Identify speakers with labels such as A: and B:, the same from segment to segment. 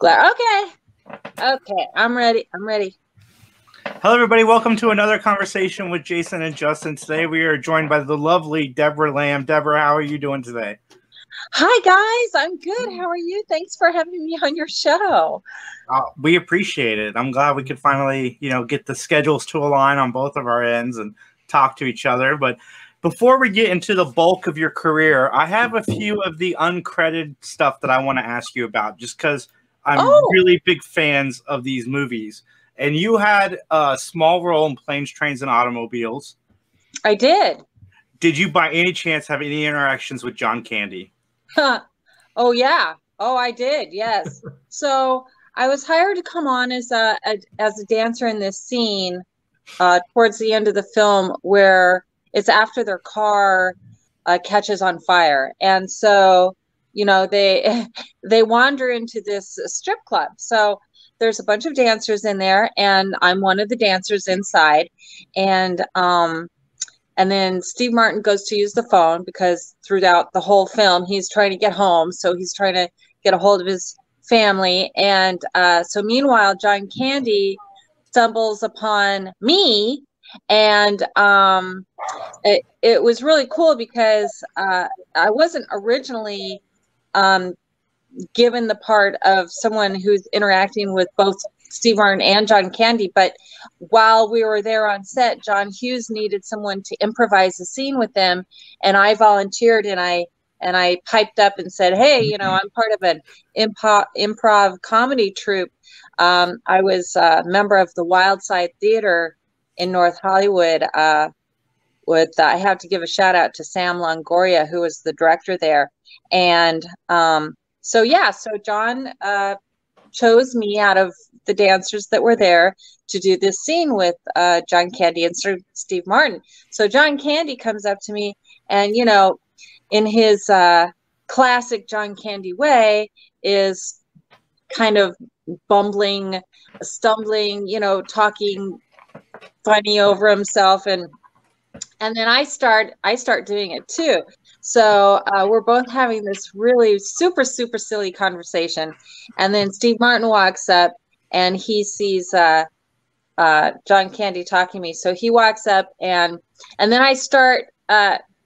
A: Like, okay, I'm ready.
B: Hello, everybody. Welcome to another conversation with Jason and Justin. Today we are joined by the lovely Debra Lamb. Debra, how are you doing today?
A: Hi, guys. I'm good. How are you? Thanks for having me on your show.
B: We appreciate it. I'm glad we could finally, get the schedules to align on both of our ends and talk to each other. But before we get into the bulk of your career, I have a few of the uncredited stuff that I want to ask you about, just because I'm really big fans of these movies. And you had a small role in Planes, Trains, and Automobiles.
A: I did.
B: Did you by any chance have any interactions with John Candy?
A: Oh, yeah. Oh, I did. Yes. So I was hired to come on as a dancer in this scene towards the end of the film where it's after their car catches on fire. And so, they wander into this strip club. So there's a bunch of dancers in there, and I'm one of the dancers inside. And then Steve Martin goes to use the phone because throughout the whole film, he's trying to get home. So he's trying to get a hold of his family. And so meanwhile, John Candy stumbles upon me. And it was really cool because I wasn't originally given the part of someone who's interacting with both Steve Martin and John Candy, but while we were there on set, John Hughes needed someone to improvise a scene with them, and I volunteered and I piped up and said, "Hey, I'm part of an improv comedy troupe. I was a member of the Wild Side Theater in North Hollywood. I have to give a shout out to Sam Longoria, who was the director there, and so John chose me out of the dancers that were there to do this scene with John Candy and Steve Martin. So John Candy comes up to me and, in his classic John Candy way is kind of bumbling, stumbling, talking funny over himself. And then I start doing it too. So we're both having this really super, super silly conversation. And then Steve Martin walks up and he sees John Candy talking to me. So he walks up and then I start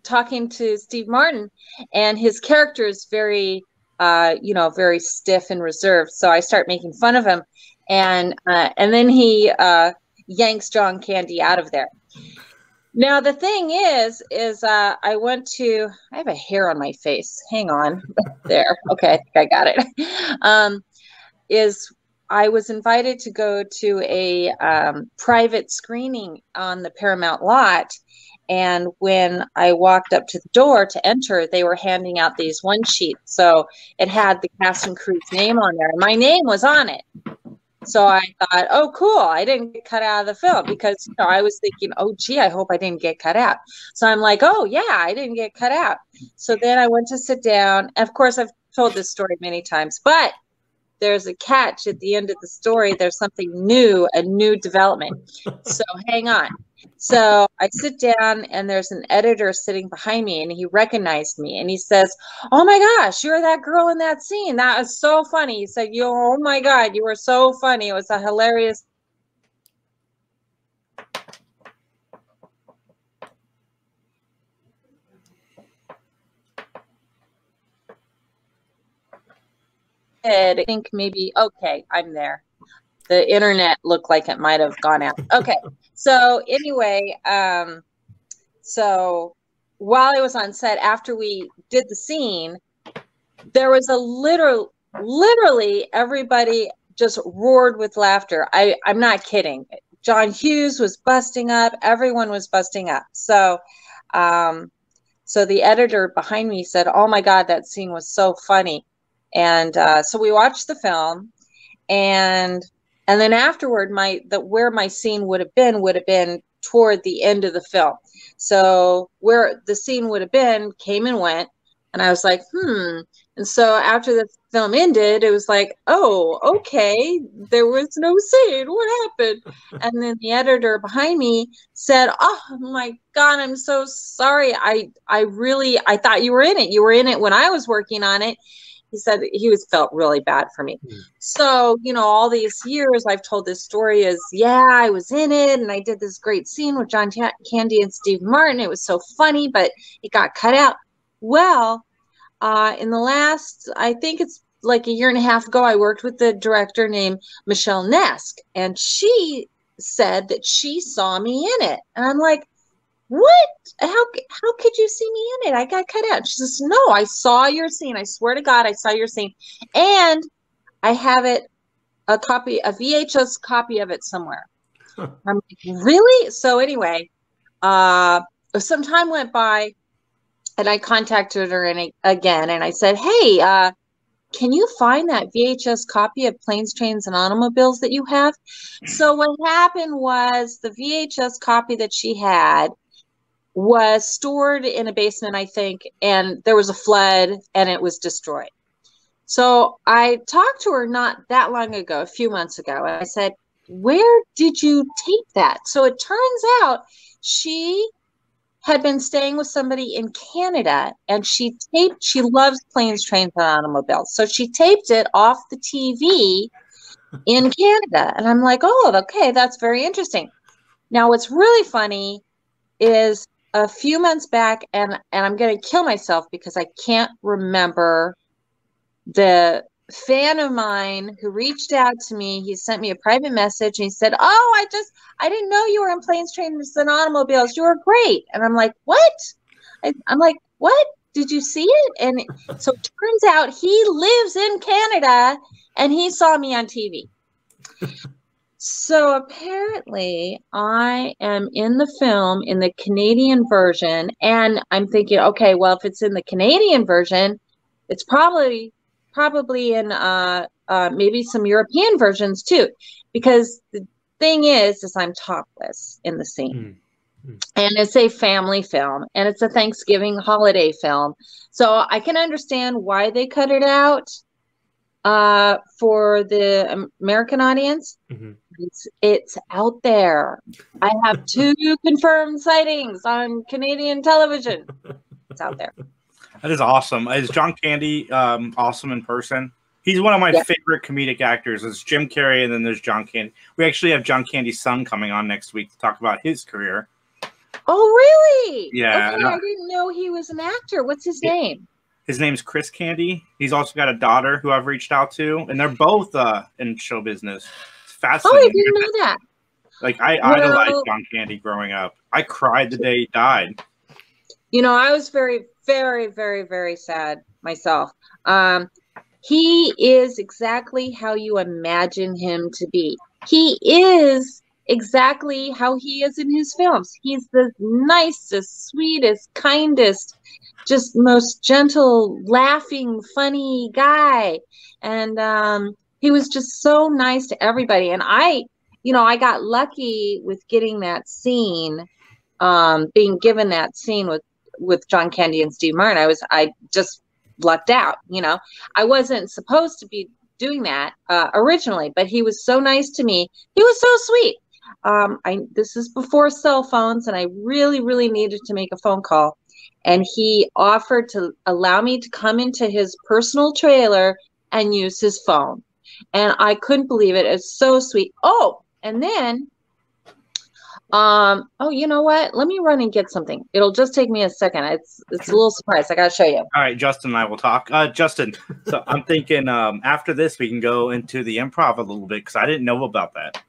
A: talking to Steve Martin, and his character is very, very stiff and reserved. So I start making fun of him. And then he yanks John Candy out of there. Now, the thing is I have a hair on my face. Hang on. There. Okay, I think I got it. I was invited to go to a private screening on the Paramount lot. And when I walked up to the door to enter, they were handing out these one sheets. So it had the cast and crew's name on there. My name was on it. So I thought, oh, cool. I didn't get cut out of the film because I was thinking, oh, gee, I hope I didn't get cut out. So I'm like, oh, yeah, I didn't get cut out. So then I went to sit down. Of course, I've told this story many times, but there's a catch at the end of the story. There's something new, a new development. So hang on. So I sit down and there's an editor sitting behind me and he recognized me and he says, "Oh my gosh, you're that girl in that scene. That was so funny." He said, "Oh my God, you were so funny. It was a hilarious." I think maybe, okay, I'm there. The internet looked like it might have gone out. Okay. So anyway, so while I was on set, after we did the scene, there was a literally everybody just roared with laughter. I'm not kidding. John Hughes was busting up. Everyone was busting up. So, so the editor behind me said, "Oh my God, that scene was so funny." And so we watched the film, and then afterward, where my scene would have been toward the end of the film. So where the scene would have been came and went, and I was like, And so after the film ended, it was like, oh, okay, there was no scene. What happened? And then the editor behind me said, "Oh my God, I'm so sorry. I thought you were in it. You were in it when I was working on it." He said he felt really bad for me. So, you know, all these years I've told this story is, yeah, I was in it and I did this great scene with John Candy and Steve Martin. It was so funny, but it got cut out. Well, in the last, I think it's like a year and a half ago, I worked with the director named Michelle Nesk, and she said that she saw me in it. And I'm like, what? How could you see me in it? I got cut out. She says, no, I saw your scene. I swear to God, I saw your scene. And I have it, a VHS copy of it somewhere. I'm like, really? So anyway, some time went by and I contacted her again and I said, hey, can you find that VHS copy of Planes, Trains, and Automobiles that you have? So what happened was the VHS copy that she had was stored in a basement, I think, and there was a flood and it was destroyed. So I talked to her not that long ago, a few months ago, and I said, where did you tape that? So it turns out she had been staying with somebody in Canada, and she loves Planes, Trains, and Automobiles. So she taped it off the TV in Canada. And I'm like, oh, okay, that's very interesting. Now, what's really funny is a few months back, and I'm going to kill myself because I can't remember the fan of mine who reached out to me. He sent me a private message and he said, oh, I didn't know you were in Planes, Trains, and Automobiles. You were great. And I'm like, what? I'm like, what? Did you see it? And so it turns out he lives in Canada and he saw me on TV. So apparently I am in the film in the Canadian version, and I'm thinking, okay, well, if it's in the Canadian version, it's probably in maybe some European versions too, because the thing is I'm topless in the scene. And it's a family film and it's a Thanksgiving holiday film. So I can understand why they cut it out for the American audience. It's out there. I have 2 confirmed sightings on Canadian television. It's out there.
B: That is awesome. Is John Candy awesome in person? He's one of my favorite comedic actors. It's Jim Carrey, and then there's John Candy. We actually have John Candy's son coming on next week to talk about his career.
A: Oh, really?
B: Yeah.
A: Okay, I didn't know he was an actor. What's his name?
B: His name's Chris Candy. He's also got a daughter who I've reached out to, and they're both in show business. It's fascinating.
A: Oh, I didn't know that.
B: Like, I idolized John Candy growing up. I cried the day he died.
A: You know, I was very, very, very, very sad myself. He is exactly how you imagine him to be. He is exactly how he is in his films. He's the nicest, sweetest, kindest, just most gentle, laughing, funny guy. And he was just so nice to everybody. And I got lucky with getting that scene, being given that scene with John Candy and Steve Martin. I just lucked out. You know, I wasn't supposed to be doing that originally, but he was so nice to me. He was so sweet. This is before cell phones, and I really, really needed to make a phone call. And he offered to allow me to come into his personal trailer and use his phone. And I couldn't believe it. It's so sweet. Oh, and then, you know what? Let me run and get something. It'll just take me a second. It's a little surprise. I got to show you.
B: All right, Justin and I will talk. Justin, so I'm thinking after this, we can go into the improv a little bit because I didn't know about that.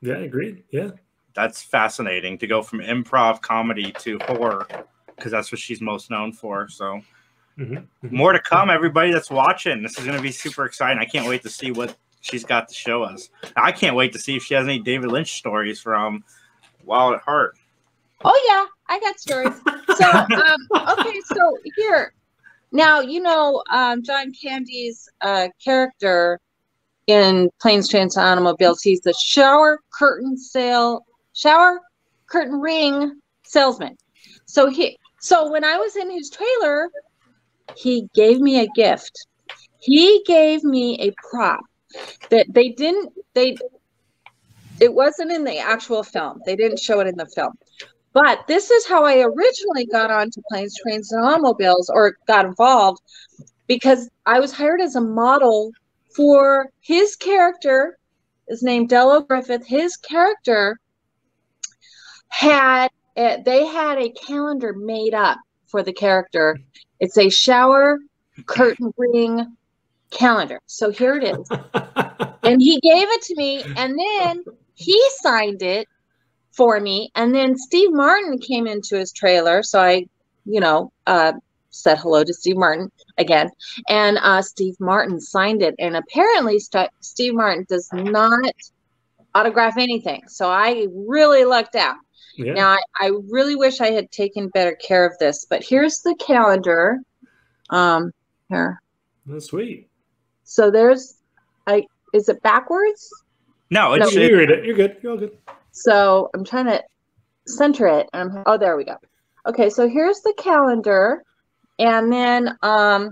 C: Yeah, agreed. Yeah.
B: That's fascinating to go from improv comedy to horror, because that's what she's most known for. So more to come, everybody that's watching. This is going to be super exciting. I can't wait to see what she's got to show us. I can't wait to see if she has any David Lynch stories from Wild at Heart.
A: Oh, yeah. I got stories. So, okay. So here. Now, you know, John Candy's character in Planes, Trains, and Automobiles, he's the shower curtain ring salesman. So when I was in his trailer, he gave me a gift. He gave me a prop that it wasn't in the actual film. They didn't show it in the film. But this is how I originally got onto Planes, Trains, and Automobiles, or got involved. because I was hired as a model for his character. Is named Dello Griffith. His character they had a calendar made up for the character. It's a shower curtain ring calendar. So here it is. And he gave it to me, and then he signed it for me. And then Steve Martin came into his trailer. So I, said hello to Steve Martin again. And Steve Martin signed it. And apparently Steve Martin does not autograph anything. So I really lucked out. Yeah. Now, I really wish I had taken better care of this. But here's the calendar. Here.
C: That's sweet.
A: So is it backwards?
B: No,
C: it's no, you're good. You're good. You're all good.
A: So I'm trying to center it. Oh, there we go. Okay, so here's the calendar. And then I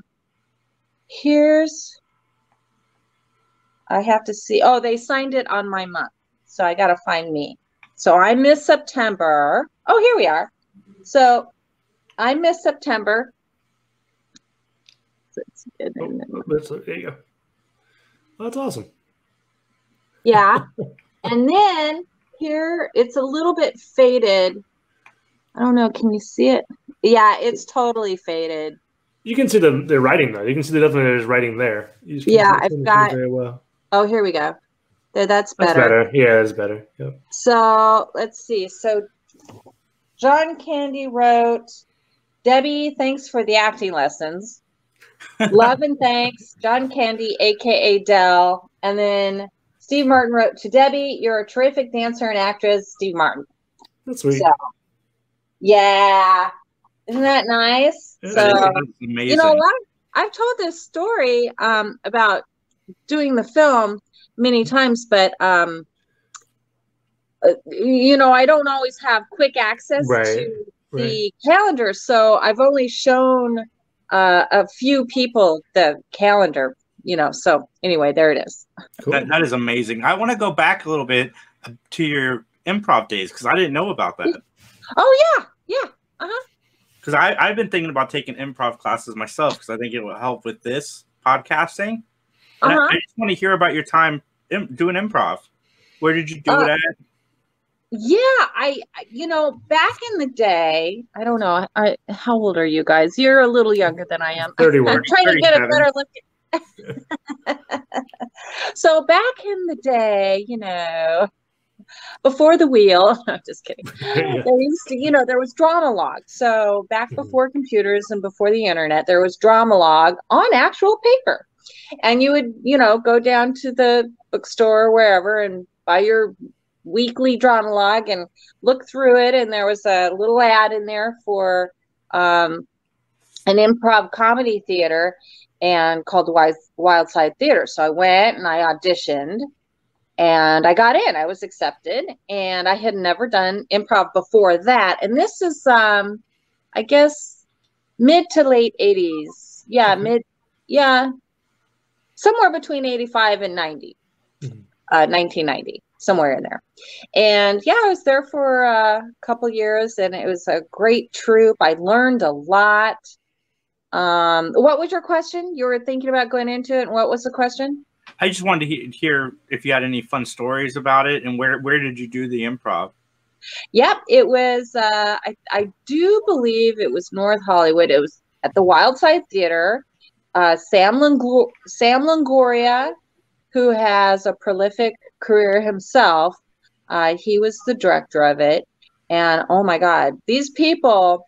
A: have to see. Oh, they signed it on my month. So I got to find me. So I missed September. Oh, here we are. So I missed September.
C: There you go. Well, that's awesome.
A: Yeah. And then here, it's a little bit faded. I don't know. Can you see it? Yeah, it's totally faded.
C: You can see the writing, though. You can see definitely there's writing there.
A: Yeah, I've got. Very well. Oh, here we go. That's better.
C: That's better. Yeah, that's better. Yep.
A: So let's see. So John Candy wrote, Debbie, thanks for the acting lessons. Love and thanks, John Candy, a.k.a. Dell. And then Steve Martin wrote, to Debbie, you're a terrific dancer and actress, Steve Martin.
C: That's sweet.
A: So, yeah. Isn't that nice?
B: Yeah,
A: so,
B: that's amazing.
A: I've told this story about doing the film many times, but, I don't always have quick access to the calendar. So I've only shown a few people the calendar, so anyway, there it is.
B: Cool. That is amazing. I want to go back a little bit to your improv days, because I didn't know about that.
A: Oh yeah.
B: Because I've been thinking about taking improv classes myself, because I think it will help with this podcasting. And I just want to hear about your time doing improv. Where did you do it at?
A: Yeah, back in the day, I don't know. How old are you guys? You're a little younger than I am.
C: 31.
A: I'm trying to get a better look. So back in the day, before the wheel, I'm just kidding. Yeah. There used to, there was Dramalog. So back before computers and before the internet, there was Dramalog on actual paper. And you would, go down to the bookstore or wherever and buy your weekly Dramalog and look through it. And there was a little ad in there for an improv comedy theater and called the Wild Side Theater. So I went and I auditioned and I got in. I was accepted, and I had never done improv before that. And this is, I guess, mid to late 80s. Yeah, somewhere between 85 and 90, 1990, somewhere in there. And yeah, I was there for a couple years, and it was a great troupe. I learned a lot. What was your question? You were thinking about going into it, and what was the question?
B: I just wanted to hear if you had any fun stories about it, and where did you do the improv?
A: Yep, it was, I do believe it was North Hollywood. It was at the Wild Side Theater. Sam Longoria, who has a prolific career himself, he was the director of it. And oh my God, these people,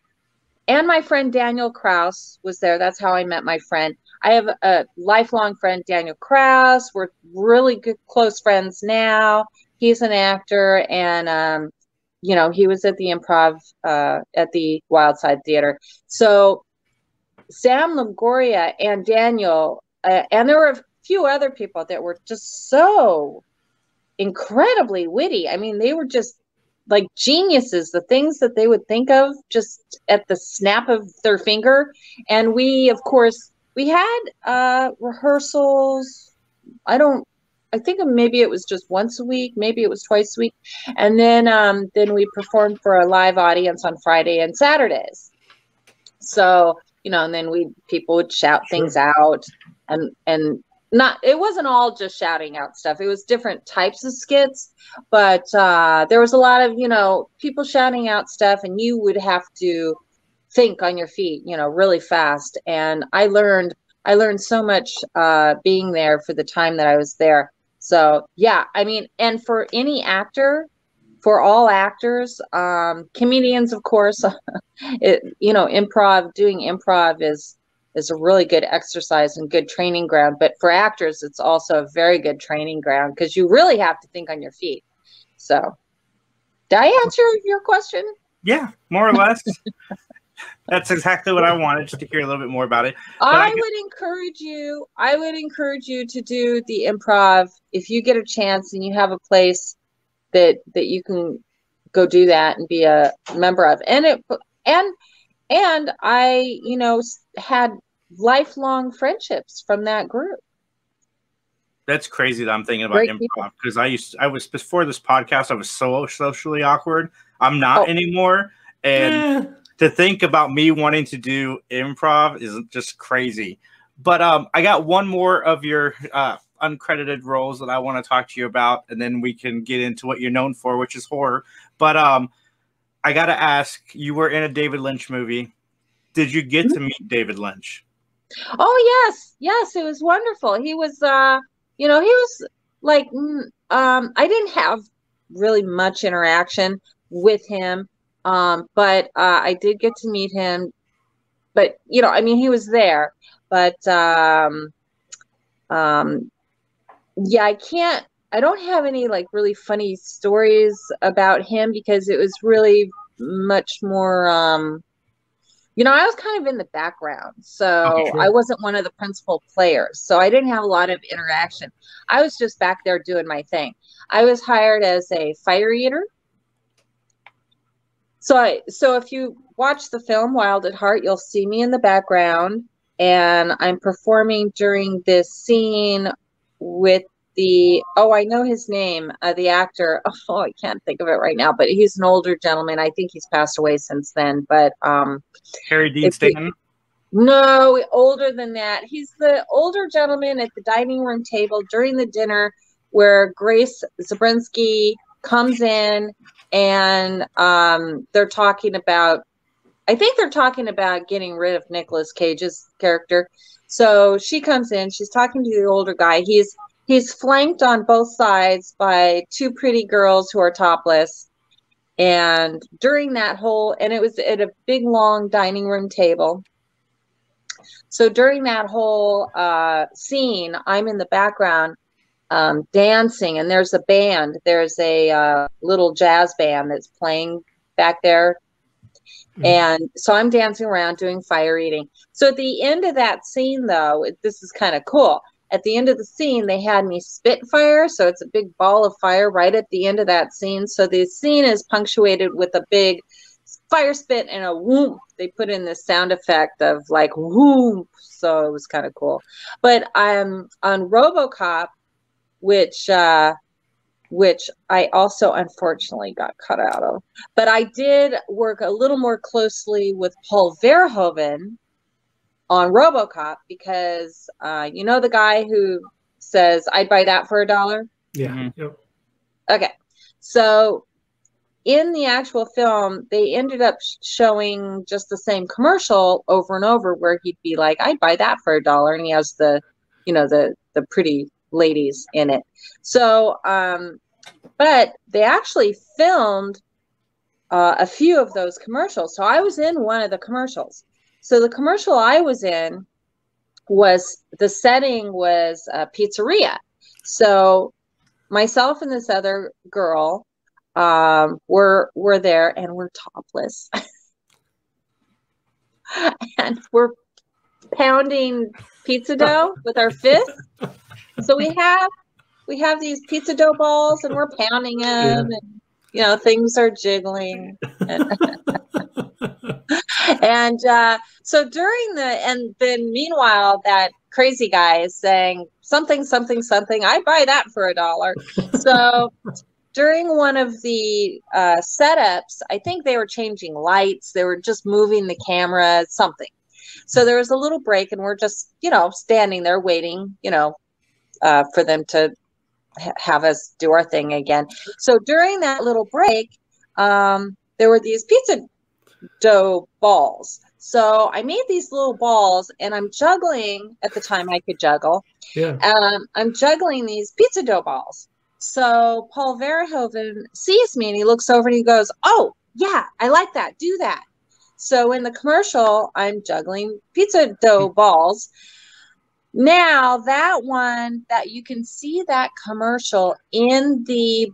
A: and my friend Daniel Krause was there. That's how I met my friend. I have a lifelong friend, Daniel Krause. We're really good, close friends now. He's an actor, and he was at the improv at the Wild Side Theater. So Sam Longoria and Daniel, and there were a few other people that were just so incredibly witty. I mean, they were just like geniuses, the things that they would think of just at the snap of their finger. And we, of course, we had rehearsals. I think maybe it was just once a week, maybe it was twice a week. And then we performed for a live audience on Friday and Saturdays. So and then people would shout things out, and it wasn't all just shouting out stuff. It was different types of skits, but there was a lot of, people shouting out stuff, and you would have to think on your feet, really fast. And I learned so much being there for the time that I was there. So yeah, I mean, and for any actor, for all actors, comedians, of course, doing improv is a really good exercise and good training ground. But for actors, it's also a very good training ground because you really have to think on your feet. So did I answer your question?
B: Yeah, more or less. That's exactly what I wanted, just to hear a little bit more about it.
A: I would encourage you to do the improv if you get a chance and you have a place that you can go do that and be a member of. And I, had lifelong friendships from that group.
B: That's crazy that I'm thinking about improv, because I was before this podcast, I was so socially awkward. I'm not anymore. And to think about me wanting to do improv is just crazy. But I got one more of your uncredited roles that I want to talk to you about, and then we can get into what you're known for, which is horror. But I got to ask, you were in a David Lynch movie. Did you get to meet David Lynch?
A: Oh, yes, it was wonderful. He was, he was like, I didn't have really much interaction with him, but I did get to meet him. But he was there. But I don't have any like really funny stories about him because it was really much more, I was kind of in the background, so I wasn't one of the principal players, so I didn't have a lot of interaction. I was just back there doing my thing. I was hired as a fire eater. So if you watch the film Wild at Heart, you'll see me in the background, and I'm performing during this scene with I know his name, the actor. Oh, I can't think of it right now, but he's an older gentleman. I think he's passed away since then, but
B: Harry Dean Stanton?
A: No, older than that. He's the older gentleman at the dining room table during the dinner where Grace Zabriskie comes in, and they're talking about getting rid of Nicolas Cage's character. So she comes in, she's talking to the older guy. He's flanked on both sides by two pretty girls who are topless. And during that and it was at a big, long dining room table. So during that whole scene, I'm in the background dancing, and there's a band. There's a little jazz band that's playing back there. Mm-hmm. And so I'm dancing around doing fire eating. So at the end of that scene, though, this is kind of cool. At the end of the scene, they had me spit fire. So it's a big ball of fire right at the end of that scene. So the scene is punctuated with a big fire spit and a whoomp. They put in this sound effect of like whoomp. So it was kind of cool. But I'm on Robocop, which I also unfortunately got cut out of. But I did work a little more closely with Paul Verhoeven on Robocop because the guy who says, "I'd buy that for $1?"
C: Yeah. Mm-hmm. Yep.
A: Okay. So in the actual film, they ended up showing just the same commercial over and over where he'd be like, "I'd buy that for $1." And he has the pretty ladies in it. So, but they actually filmed a few of those commercials. So I was in one of the commercials. So the commercial I was in the setting was a pizzeria. So myself and this other girl were there, and we're topless. And we're pounding pizza dough with our fists. So we have these pizza dough balls, and we're pounding them, and things are jiggling. And so and then meanwhile, that crazy guy is saying something, "I'd buy that for $1." So during one of the setups, I think they were changing lights. They were just moving the camera, something. So there was a little break, and we're just, standing there waiting, for them to have us do our thing again. So during that little break, there were these pizza dough balls. So I made these little balls, and I'm juggling. At the time I could juggle.
C: Yeah.
A: I'm juggling these pizza dough balls. So Paul Verhoeven sees me, and he looks over and he goes, "Oh, yeah, I like that. Do that." So in the commercial, I'm juggling pizza dough balls. Now that one, that you can see that commercial in the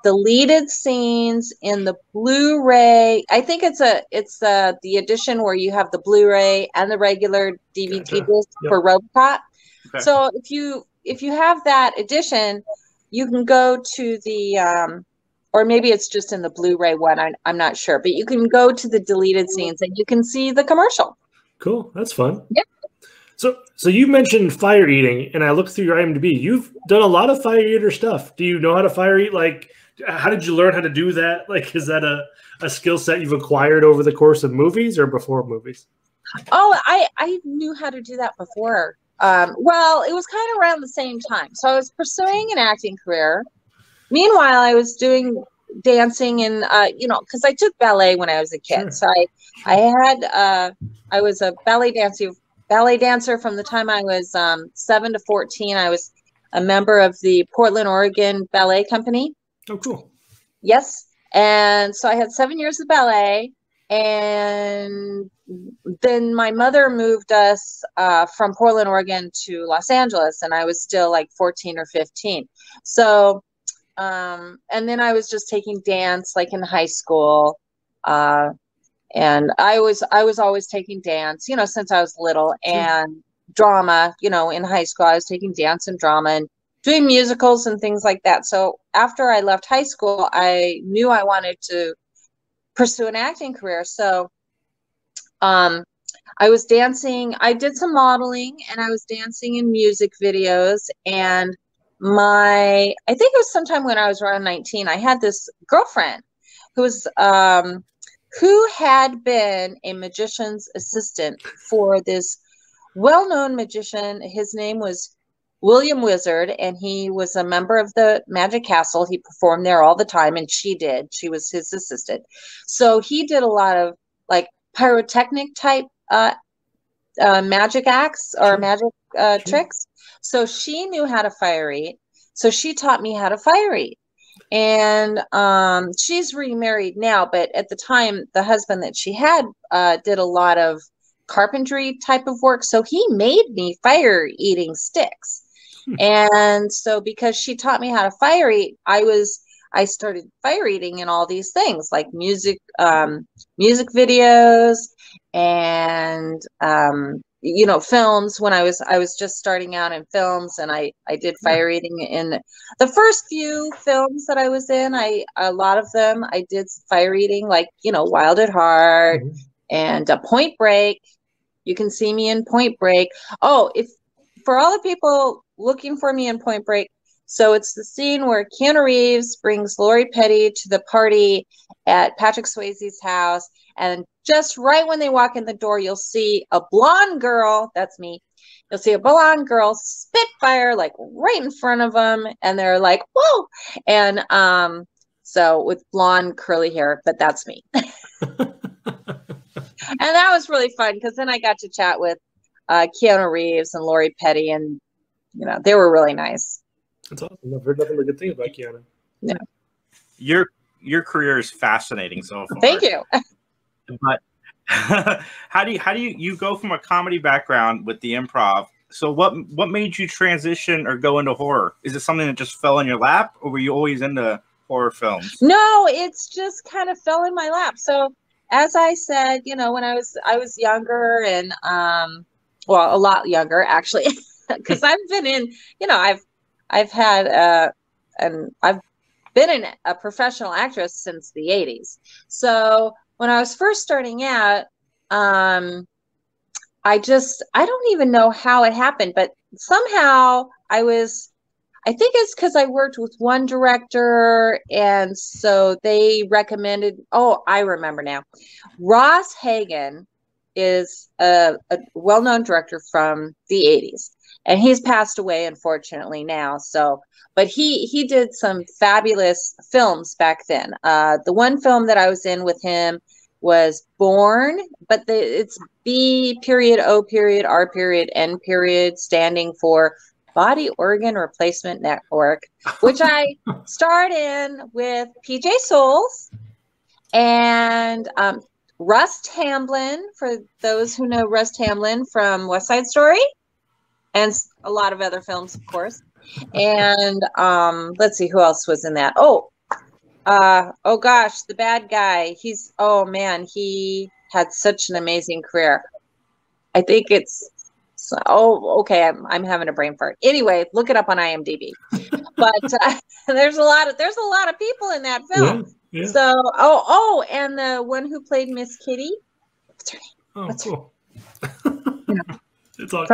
A: deleted scenes in the Blu-ray. I think it's the edition where you have the Blu-ray and the regular DVD disc for Robocop. Okay. So if you have that edition, you can go to the or maybe it's just in the Blu-ray one. I'm not sure, but you can go to the deleted scenes and you can see the commercial.
C: Cool, that's fun.
A: Yep.
C: So you mentioned fire eating, and I looked through your IMDb. You've done a lot of fire eater stuff. Do you know how to fire eat? Like, how did you learn how to do that? Like, is that a skill set you've acquired over the course of movies or before movies?
A: Oh, I knew how to do that before. Well, it was kind of around the same time. So I was pursuing an acting career. Meanwhile, I was doing dancing and, because I took ballet when I was a kid. Sure. So I was a ballet dancer from the time I was 7 to 14. I was a member of the Portland, Oregon Ballet Company.
C: Oh, cool.
A: Yes. And so I had 7 years of ballet. And then my mother moved us from Portland, Oregon to Los Angeles. And I was still like 14 or 15. So, and then I was just taking dance like in high school. And I was always taking dance, since I was little, and drama, in high school, I was taking dance and drama and doing musicals and things like that. So after I left high school, I knew I wanted to pursue an acting career. So I was dancing. I did some modeling, and I was dancing in music videos. And I think it was sometime when I was around 19, I had this girlfriend who had been a magician's assistant for this well-known magician. His name was William Wizard, and he was a member of the Magic Castle. He performed there all the time, and she was his assistant. So he did a lot of like pyrotechnic type magic acts or magic tricks. So she knew how to fire eat. So she taught me how to fire eat. And she's remarried now, but at the time, the husband that she had did a lot of carpentry type of work. So he made me fire eating sticks. And so because she taught me how to fire eat, I started fire eating in all these things like music videos and films. When I was just starting out in films, and I did fire eating in the first few films that I was in. A lot of them I did fire eating, like Wild at Heart and Point Break. You can see me in Point Break. Oh, if for all the people looking for me in Point Break, so it's the scene where Keanu Reeves brings Lori Petty to the party at Patrick Swayze's house, and just right when they walk in the door, you'll see a blonde girl. That's me. You'll see a blonde girl spitfire like right in front of them, and they're like, "Whoa!" And so with blonde curly hair, but that's me. And that was really fun because then I got to chat with Keanu Reeves and Lori Petty, and they were really nice.
C: That's awesome. I've heard nothing but good things about Keanu.
A: Yeah.
B: Your career is fascinating so far.
A: Thank you.
B: But how do you go from a comedy background with the improv? So what made you transition or go into horror? Is it something that just fell in your lap, or were you always into horror films?
A: No, it's just kind of fell in my lap. So as I said, when I was younger, and a lot younger actually, because I've been in, I've had and I've been a professional actress since the 80s. So when I was first starting out, I don't even know how it happened, but somehow I think it's because I worked with one director, and so they recommended, I remember now, Ross Hagen is a well-known director from the 80s, and he's passed away, unfortunately, now. So, but he did some fabulous films back then. The one film that I was in with him was Born, but it's B period, O period, R period, N period, standing for Body Organ Replacement Network, which I starred in with PJ Souls and Russ Tamblyn, for those who know Russ Tamblyn from West Side Story, and a lot of other films, of course. And let's see who else was in that. Oh gosh, the bad guy. He had such an amazing career. I think it's okay. I'm having a brain fart. Anyway, look it up on IMDb. But there's a lot of people in that film. Yeah. So and the one who played Miss Kitty. What's her name?
C: Oh,
A: What's
C: cool.
A: Her?
C: It's all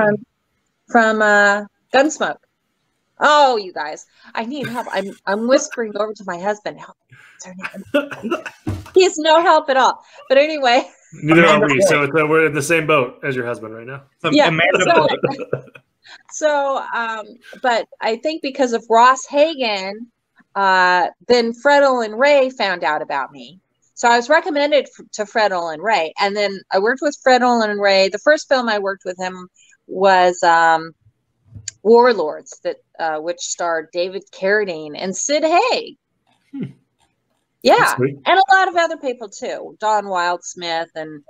A: from Gunsmoke. Oh, you guys, I need help. I'm whispering over to my husband. Help. He's no help at all. But anyway.
C: Neither are we. So we're in the same boat as your husband right now.
A: Yeah. But I think because of Ross Hagen, then Fred Olin Ray found out about me. So I was recommended to Fred Olin Ray, and then I worked with Fred Olin Ray. The first film I worked with him was Warlords, which starred David Carradine and Sid Haig. Yeah, and a lot of other people too, Don Wildsmith and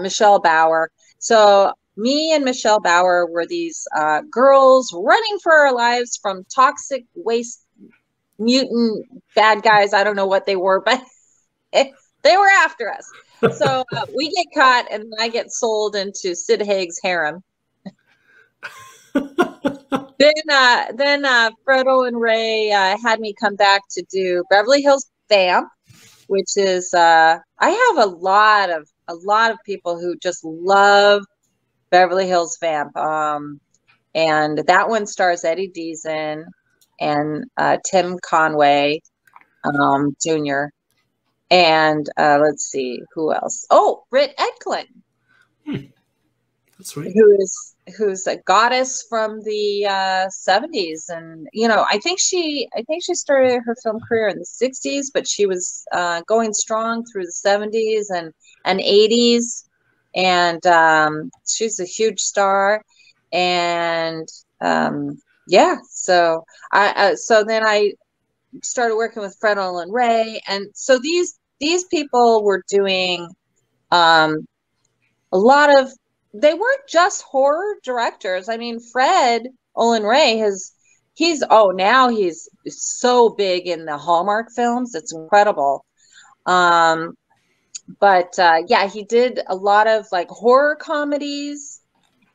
A: Michelle Bauer. So me and Michelle Bauer were these girls running for our lives from toxic waste mutant bad guys. I don't know what they were, but they were after us. So we get caught, and I get sold into Sid Haig's harem. Then Fred Olin Ray had me come back to do Beverly Hills Vamp, which is I have a lot of people who just love Beverly Hills Vamp, and that one stars Eddie Deason and Tim Conway Jr. and let's see who else. Oh, Britt Ekland.
C: That's sweet.
A: Who's a goddess from the 70s, and I think she started her film career in the 60s, but she was going strong through the 70s and 80s, and she's a huge star. And so then I started working with Fred Olin Ray, and so these people were doing a lot of. They weren't just horror directors. I mean, Fred Olin Ray he's so big in the Hallmark films. It's incredible. He did a lot of like horror comedies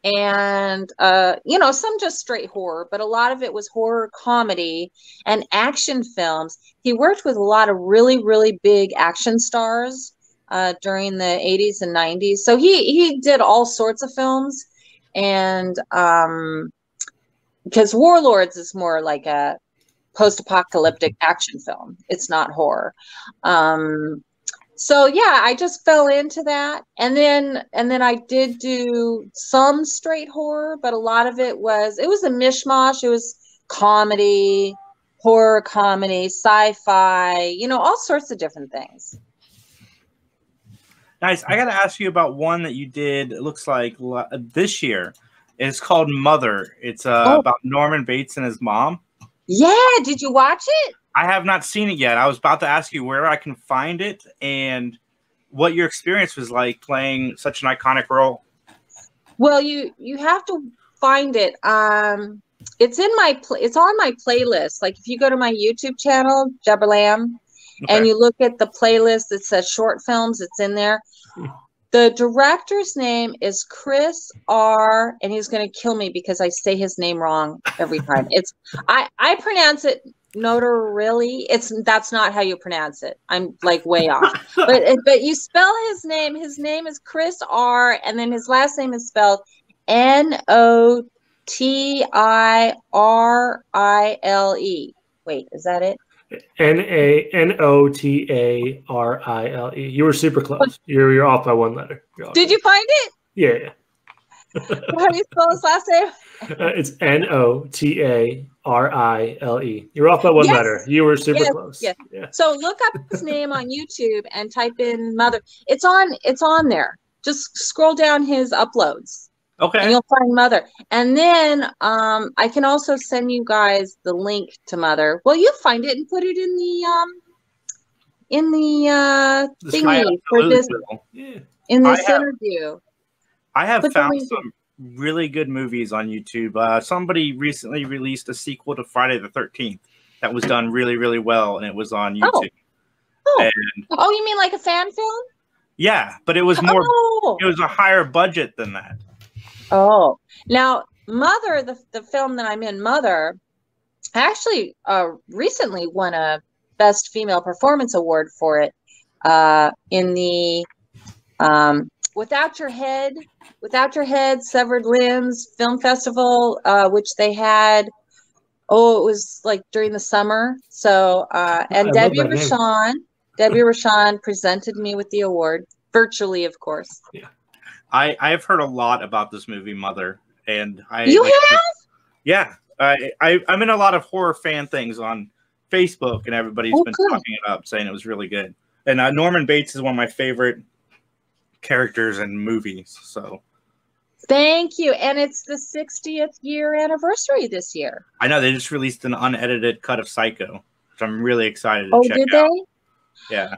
A: and, some just straight horror, but a lot of it was horror comedy and action films. He worked with a lot of really, really big action stars during the 80s and 90s. So he did all sorts of films, and because Warlords is more like a post-apocalyptic action film. It's not horror. I just fell into that. And then I did do some straight horror, but a lot of it was a mishmash. It was comedy, horror comedy, sci-fi, all sorts of different things.
B: Nice. I got to ask you about one that you did, it looks like this year. It's called Mother. It's about Norman Bates and his mom.
A: Yeah. Did you watch it?
B: I have not seen it yet. I was about to ask you where I can find it and what your experience was like playing such an iconic role.
A: Well, you have to find it. It's on my playlist. Like if you go to my YouTube channel, Debra Lamb, and you look at the playlist that says short films, it's in there. The director's name is Chris R. And he's going to kill me because I say his name wrong every time. I pronounce it Notarelli. That's not how you pronounce it. I'm like way off. But you spell his name. His name is Chris R. And then his last name is spelled Notirile. Wait, is that it?
C: Notale. You were super close. You're off by one letter.
A: Did you find it?
C: Yeah.
A: How do you spell his last name?
C: It's Notale. You're off by one letter. You were super close.
A: Yes. Yeah. So look up his name on YouTube and type in Mother. It's on there. Just scroll down his uploads.
B: Okay.
A: And you'll find Mother. And then I can also send you guys the link to Mother. Well, you find it and put it in the thingy for this in this interview.
B: I have found some really good movies on YouTube. Somebody recently released a sequel to Friday the 13th that was done really, really well, and it was on YouTube.
A: You mean like a fan film?
B: Yeah, but it was more. It was a higher budget than that.
A: Oh, now Mother, the film that I'm in, Mother, actually recently won a Best Female Performance Award for it in the Without Your Head, Severed Limbs Film Festival, which they had. Oh, it was like during the summer. So, and Debbie Rochon presented me with the award, virtually, of course.
B: Yeah. I've heard a lot about this movie, Mother, and have? Yeah, I'm in a lot of horror fan things on Facebook, and everybody's been talking it up, saying it was really good. And Norman Bates is one of my favorite characters in movies. So,
A: thank you. And it's the 60th year anniversary this year.
B: I know they just released an unedited cut of Psycho, which I'm really excited to check out.
A: Oh, did they?
B: Yeah.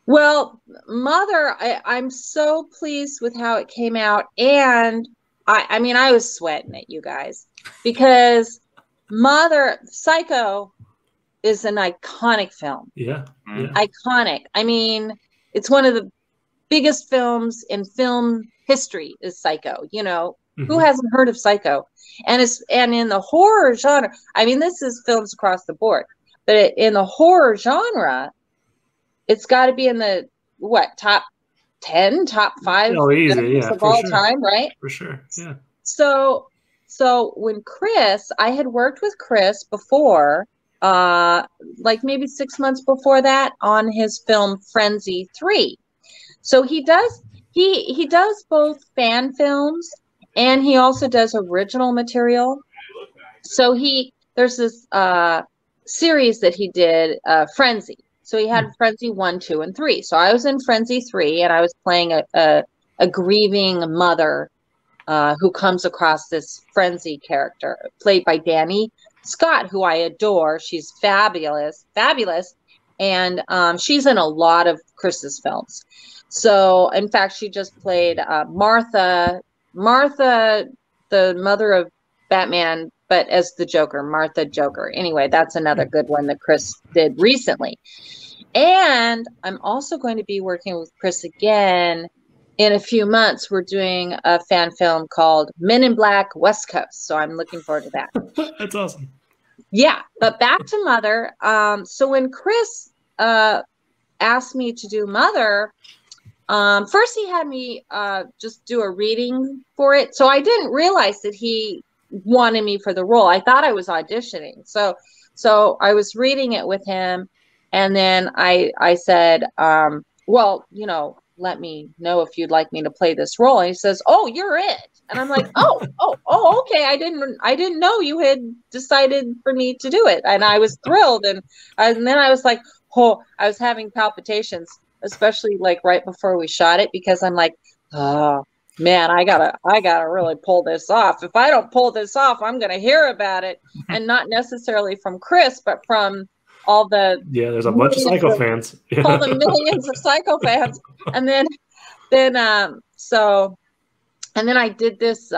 A: Well, Mother, I'm so pleased with how it came out. And I mean, I was sweating at you guys because Psycho is an iconic film.
C: Yeah.
A: Iconic. I mean, it's one of the biggest films in film history is Psycho. You know, who hasn't heard of Psycho? And in the horror genre, I mean, this is films across the board, but in the horror genre, it's got to be in the top 10, top 5
C: of all
A: time, right?
C: For sure, yeah.
A: So when I had worked with Chris before, like maybe 6 months before that, on his film Frenzy 3. So he does both fan films and he also does original material. So there's this series that he did, Frenzy. So he had Frenzy 1, 2, and 3. So I was in Frenzy 3, and I was playing a grieving mother who comes across this Frenzy character, played by Danny Scott, who I adore. She's fabulous, and she's in a lot of Chris's films. So, in fact, she just played Martha, the mother of Batman, but as the Joker, Martha Joker. Anyway, that's another good one that Chris did recently. And I'm also going to be working with Chris again in a few months. We're doing a fan film called Men in Black West Coast. So I'm looking forward to that.
C: That's awesome.
A: Yeah. But back to Mother. So when Chris asked me to do Mother, first he had me just do a reading for it. So I didn't realize that he wanted me for the role. I thought I was auditioning. So I was reading it with him. And then I said, well, let me know if you'd like me to play this role. And he says, oh, you're it. And I'm like, oh, okay. I didn't know you had decided for me to do it. And I was thrilled. And then I was like, I was having palpitations, especially like right before we shot it, because I'm like, oh man, I gotta really pull this off. If I don't pull this off, I'm going to hear about it. And not necessarily from Chris, but from all the
C: there's a bunch of Psycho fans.
A: All the millions of Psycho fans. And then I did this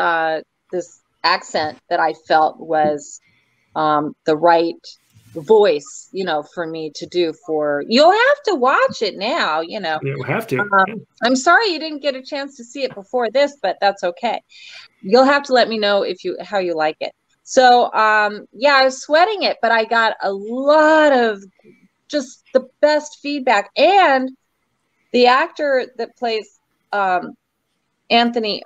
A: this accent that I felt was the right voice, for me to do for. You'll have to watch it now,
C: You'll have to.
A: I'm sorry you didn't get a chance to see it before this, but that's okay. You'll have to let me know how you like it. So, I was sweating it, but I got a lot of just the best feedback. And the actor that plays Anthony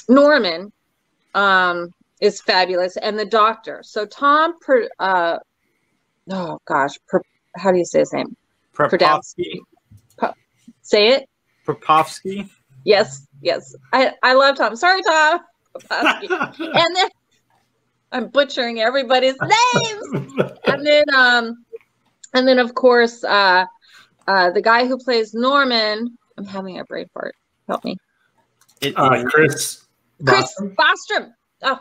A: Norman is fabulous, and the doctor. So Tom Oh gosh, how do you say his name?
B: Propovsky.
A: Say it.
B: Propovsky.
A: Yes. I love Tom. Sorry, Tom. Propovsky. And then I'm butchering everybody's names. And then of course, the guy who plays Norman. I'm having a brain fart. Help me.
C: Chris
A: Bostrom. Oh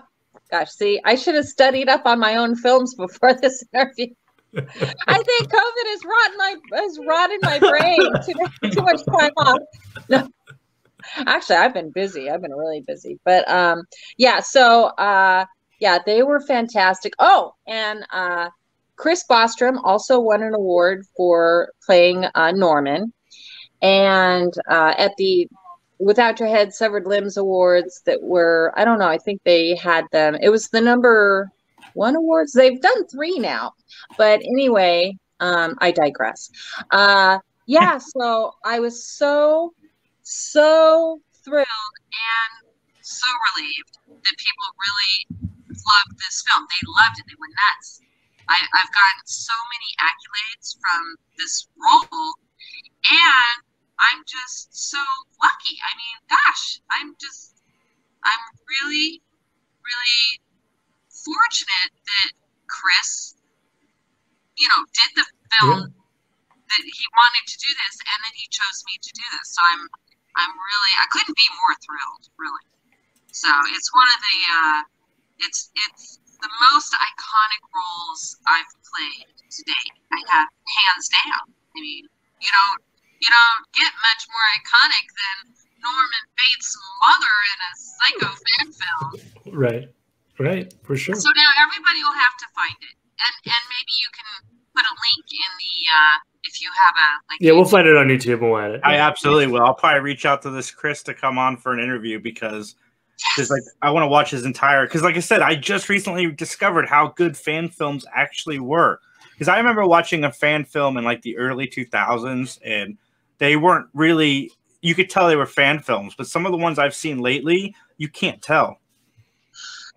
A: gosh, see, I should have studied up on my own films before this interview. I think COVID has rotted my brain. Too much time off. No, actually, I've been busy. I've been really busy. But yeah. So they were fantastic. Oh, and Chris Bostrom also won an award for playing Norman, and at the Without Your Head, Severed Limbs awards that were, I don't know, I think they had them. It was the number 1 awards. They've done 3 now. But anyway, I digress. Yeah, so I was so thrilled and so relieved that people really loved this film. They loved it. They went nuts. I've gotten so many accolades from this role, and I'm just so lucky. I mean, gosh, I'm really, really fortunate that Chris, did the film that he wanted to do this, and then he chose me to do this. So I couldn't be more thrilled, really. So it's one of the, it's the most iconic roles I've played to date. I have, hands down. I mean, you don't get much more iconic than Norman Bates' mother in a psycho fan film.
C: Right, for sure.
A: So now everybody will have to find it, and maybe you can put a link in the if you have a
C: Yeah, we'll find it on YouTube and we'll add it.
B: I absolutely will. I'll probably reach out to this Chris to come on for an interview because I want to watch his entire. Because like I said, I just recently discovered how good fan films actually were. Because I remember watching a fan film in like the early 2000s, and they weren't really, you could tell they were fan films, but some of the ones I've seen lately, you can't tell.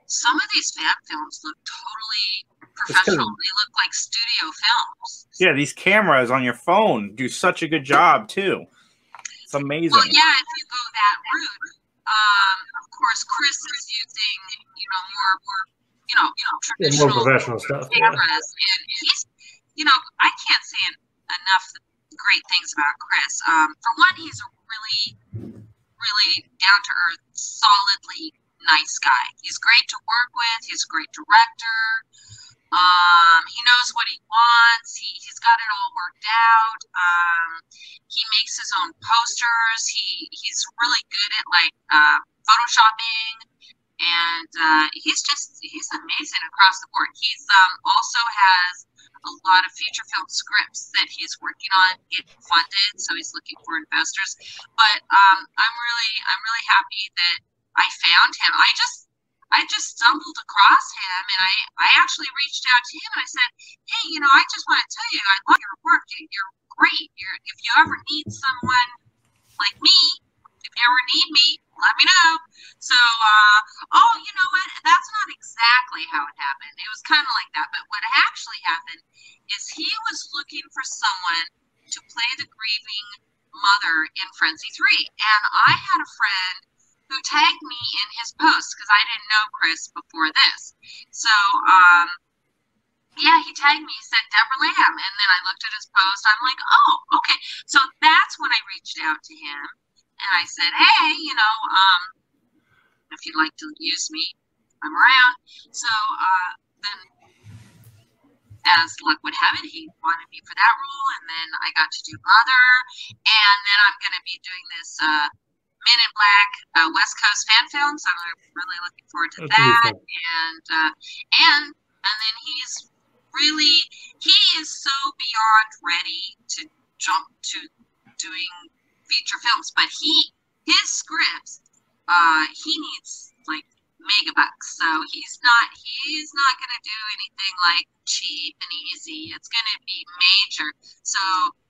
A: Some of these fan films look totally professional. They look like studio films.
B: Yeah, these cameras on your phone do such a good job, too. It's amazing.
A: Well, yeah, if you go that route, of course, Chris is using, more traditional
C: more professional stuff.
A: Cameras, and he's, I can't say enough great things about Chris. For one, he's a really, really down-to-earth, solidly nice guy. He's great to work with. He's a great director. He knows what he wants. He's got it all worked out. He makes his own posters. He's really good at photoshopping, and he's amazing across the board. He's also has a lot of feature film scripts that he's working on getting funded, so he's looking for investors. But I'm really happy that I found him. I just stumbled across him, and I actually reached out to him and I said, hey, I just want to tell you, I love your work. You're great. If you ever need someone like me, if you ever need me, let me know. So, you know what? That's not exactly how it happened. It was kind of like that. But what actually happened is he was looking for someone to play the grieving mother in Frenzy 3. And I had a friend who tagged me in his post because I didn't know Chris before this. So, he tagged me. He said Debra Lamb. And then I looked at his post. I'm like, oh, okay. So that's when I reached out to him. And I said, hey, if you'd like to use me, I'm around. So then, as luck would have it, he wanted me for that role. And then I got to do Mother. And then I'm going to be doing this Men in Black West Coast fan film. So I'm really looking forward to that. And then he is so beyond ready to jump to doing feature films, but his scripts, he needs like megabucks, so he's not gonna do anything like cheap and easy. It's gonna be major, so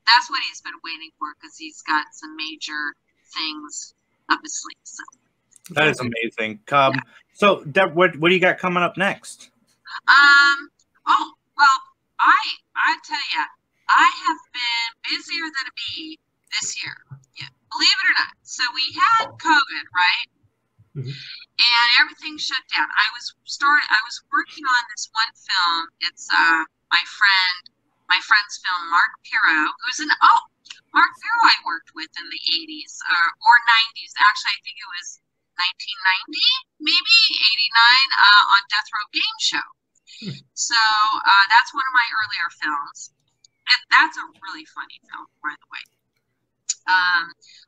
A: that's what he's been waiting for, because he's got some major things up his sleeve. So
B: that is amazing. So Deb, what do you got coming up next?
A: Oh well,
D: I tell you, I have been busier than a bee this year. Yeah, believe it or not. So we had COVID, right?
C: Mm-hmm.
D: And everything shut down. I was working on this one film. It's my friend's film, Mark Pirro, who's Mark Pirro I worked with in the 80s or 90s. Actually, I think it was 1990, maybe 89, on Death Row Game Show. So that's one of my earlier films. And that's a really funny film, by the way.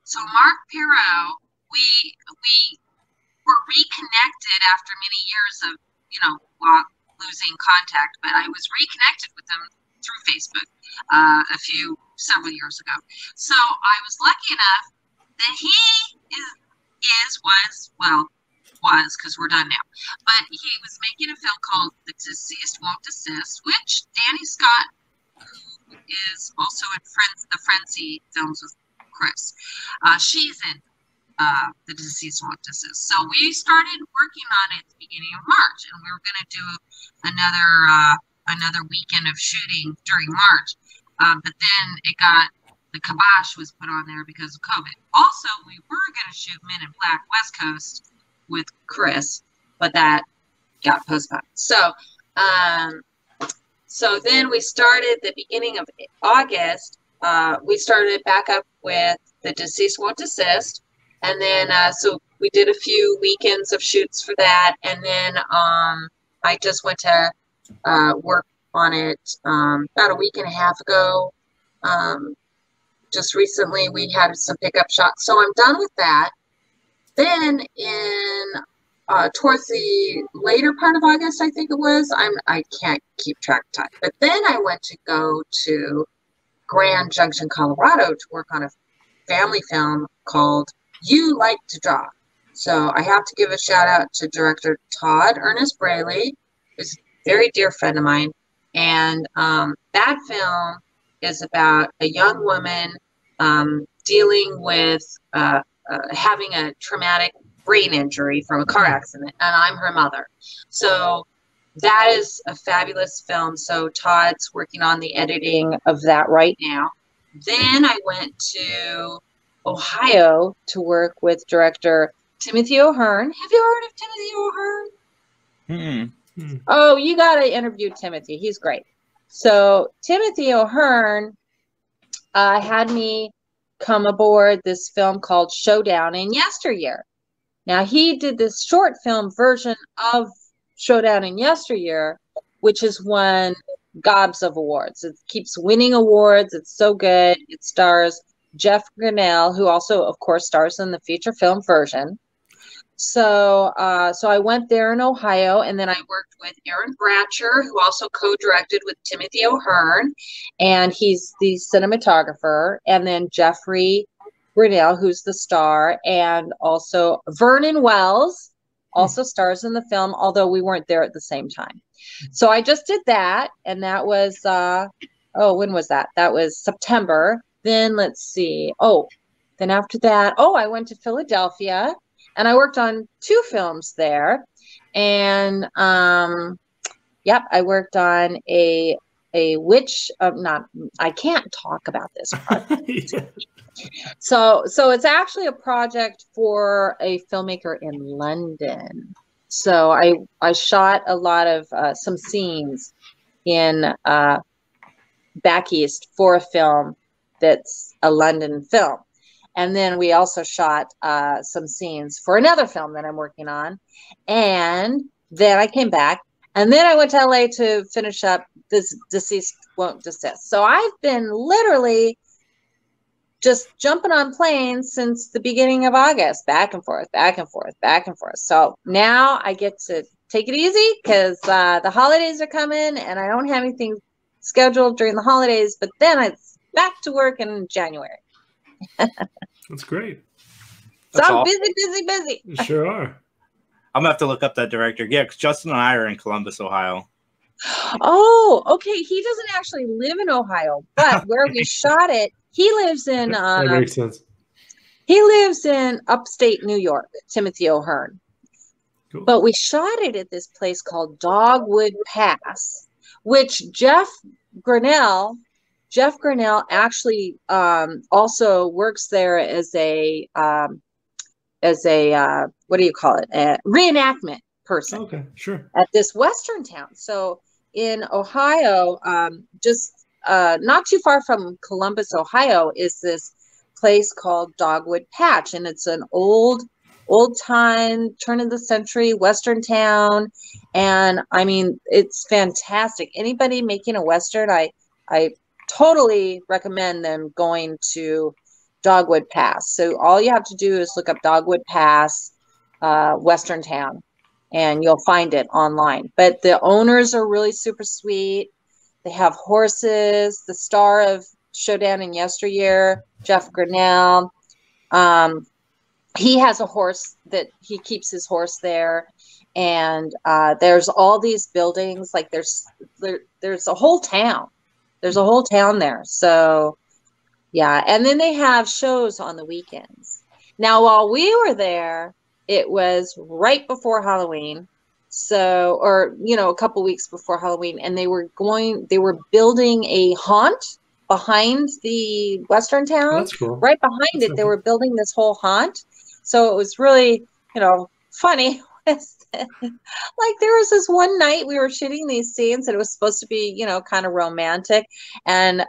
D: So Mark Pirro, we were reconnected after many years of, losing contact, but I was reconnected with him through Facebook several years ago. So I was lucky enough that he was, because we're done now, but he was making a film called The Deceased Won't Desist, which Danny Scott, who is also in the Frenzy films with Chris, she's in The Deceased Won't Desist. So we started working on it at the beginning of March, and we were going to do another weekend of shooting during March. But then the kibosh was put on there because of COVID. Also, we were going to shoot Men in Black West Coast with Chris, but that got postponed. So then we started the beginning of August. We started back up with The Deceased Won't Desist. And then, so we did a few weekends of shoots for that. And then I just went to work on it about a week and a half ago. Just recently, we had some pickup shots. So I'm done with that. Then towards the later part of August, I think it was, I can't keep track of time. But then I went to go to Grand Junction, Colorado to work on a family film called You Like to Draw. So I have to give a shout out to director Todd Ernest Braley, who's a very dear friend of mine. And that film is about a young woman dealing with having a traumatic brain injury from a car accident, and I'm her mother. So that is a fabulous film. So Todd's working on the editing of that right now. Then I went to Ohio to work with director Timothy O'Hearn. Have you heard of Timothy O'Hearn?
B: Mm-hmm.
A: Oh, you got to interview Timothy. He's great. So Timothy O'Hearn had me come aboard this film called Showdown in Yesteryear. Now, he did this short film version of Showdown in Yesteryear, which has won gobs of awards. It keeps winning awards. It's so good. It stars Jeff Grinnell, who also, of course, stars in the feature film version. So I went there in Ohio, and then I worked with Aaron Bratcher, who also co-directed with Timothy O'Hearn, and he's the cinematographer, and then Jeffrey Grinnell, who's the star, and also Vernon Wells also stars in the film, although we weren't there at the same time. So I just did that, and that was, when was that? That was September. Then let's see. Then after that, I went to Philadelphia, and I worked on 2 films there. And, I worked on a witch, I can't talk about this project. So it's actually a project for a filmmaker in London. So I shot a lot of some scenes in back east for a film that's a London film. And then we also shot some scenes for another film that I'm working on. And then I came back. And then I went to LA to finish up this Deceased Won't Desist. So I've been literally just jumping on planes since the beginning of August, back and forth, back and forth, back and forth. So now I get to take it easy because the holidays are coming and I don't have anything scheduled during the holidays, but then it's back to work in January.
C: That's great.
A: So I'm awesome. busy.
C: You sure are.
B: I'm going to have to look up that director. Yeah, because Justin and I are in Columbus, Ohio.
A: Oh, okay. He doesn't actually live in Ohio, but where we shot it, he lives in
C: that makes sense.
A: He lives in upstate New York, Timothy O'Hearn.
C: Cool.
A: But we shot it at this place called Dogwood Pass, which Jeff Grinnell, Jeff Grinnell actually also works there as a what do you call it? A reenactment person.
C: Okay, sure.
A: At this Western town. So in Ohio, just not too far from Columbus, Ohio, is this place called Dogwood Patch, and it's an old time, turn of the century Western town. And I mean, it's fantastic. Anybody making a Western, I totally recommend them going to Dogwood Pass. So all you have to do is look up Dogwood Pass, Western town, and you'll find it online. But the owners are really super sweet. They have horses. The star of Showdown in Yesteryear, Jeff Grinnell, he has a horse that he keeps his horse there. And there's all these buildings. Like there's a whole town. There's a whole town there. So yeah. And then they have shows on the weekends. Now, while we were there, it was right before Halloween. So, or, you know, a couple weeks before Halloween, and they were building a haunt behind the Western town.
C: Oh, that's cool.
A: Right behind it, they were building this whole haunt. So it was really, you know, funny. Like there was this one night we were shooting these scenes and it was supposed to be, you know, kind of romantic. And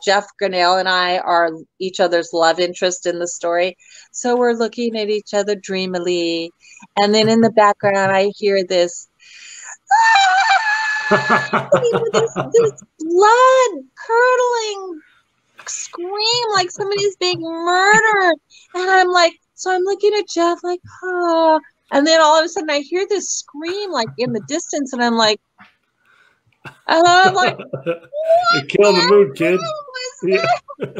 A: Jeff Grinnell and I are each other's love interest in the story. So we're looking at each other dreamily. And then in the background, I hear this, this blood curdling scream like somebody's being murdered. And I'm like, so I'm looking at Jeff like, oh. And then all of a sudden I hear this scream like in the distance, and I'm like, what?
C: You're killing the mood, kid.
A: Yeah. And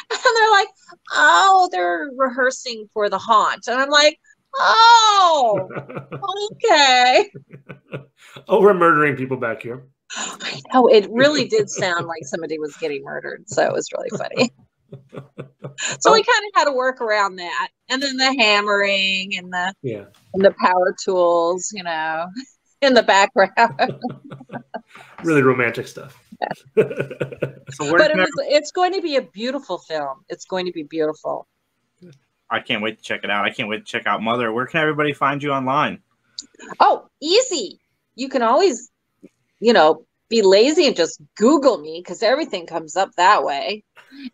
A: they're like, oh, they're rehearsing for the haunt. And I'm like, oh, okay.
C: Oh, we're murdering people back here.
A: I know, it really did sound like somebody was getting murdered. So it was really funny. So we kind of had to work around that, and then the hammering and the power tools, you know, in the background.
C: Really romantic stuff.
A: Yeah. But it's going to be a beautiful film. It's going to be beautiful.
B: I can't wait to check it out. I can't wait to check out Mother. Where can everybody find you online?
A: Oh, easy. You can always, you know, be lazy and just Google me, because everything comes up that way.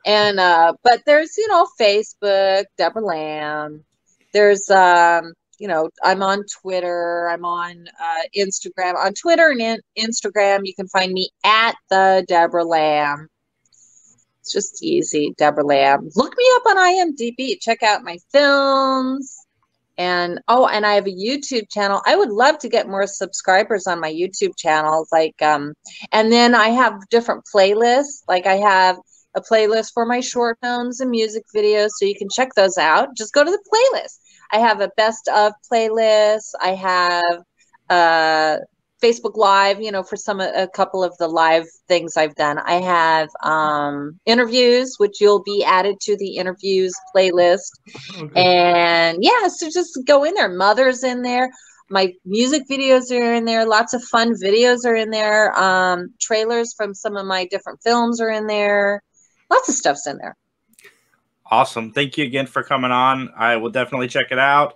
A: And but there's, you know, Facebook, Debra Lamb. There's you know, I'm on Twitter, I'm on Instagram. On Twitter and Instagram, you can find me at the Debra Lamb. It's just easy, Debra Lamb. Look me up on IMDb. Check out my films. And and I have a YouTube channel. I would love to get more subscribers on my YouTube channel. Like and then I have different playlists. Like I have a playlist for my short films and music videos, so you can check those out. Just go to the playlist. I have a best of playlist. I have Facebook Live, you know, for a couple of the live things I've done. I have interviews, which you'll be added to the interviews playlist. Okay. And yeah, so just go in there. Mother's in there. My music videos are in there. Lots of fun videos are in there. Trailers from some of my different films are in there. Lots of stuff's in there.
B: Awesome. Thank you again for coming on. I will definitely check it out.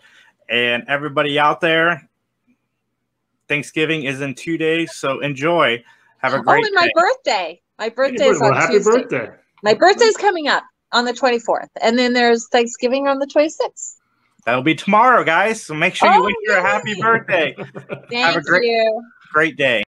B: And everybody out there, Thanksgiving is in 2 days, so enjoy. Have a great day.
A: My birthday. My birthday's on
C: happy
A: Tuesday.
C: Birthday.
A: My birthday's coming up on the 24th. And then there's Thanksgiving on the 26th.
B: That'll be tomorrow, guys. So make sure you wish her a happy birthday.
A: Thank you.
B: Great day.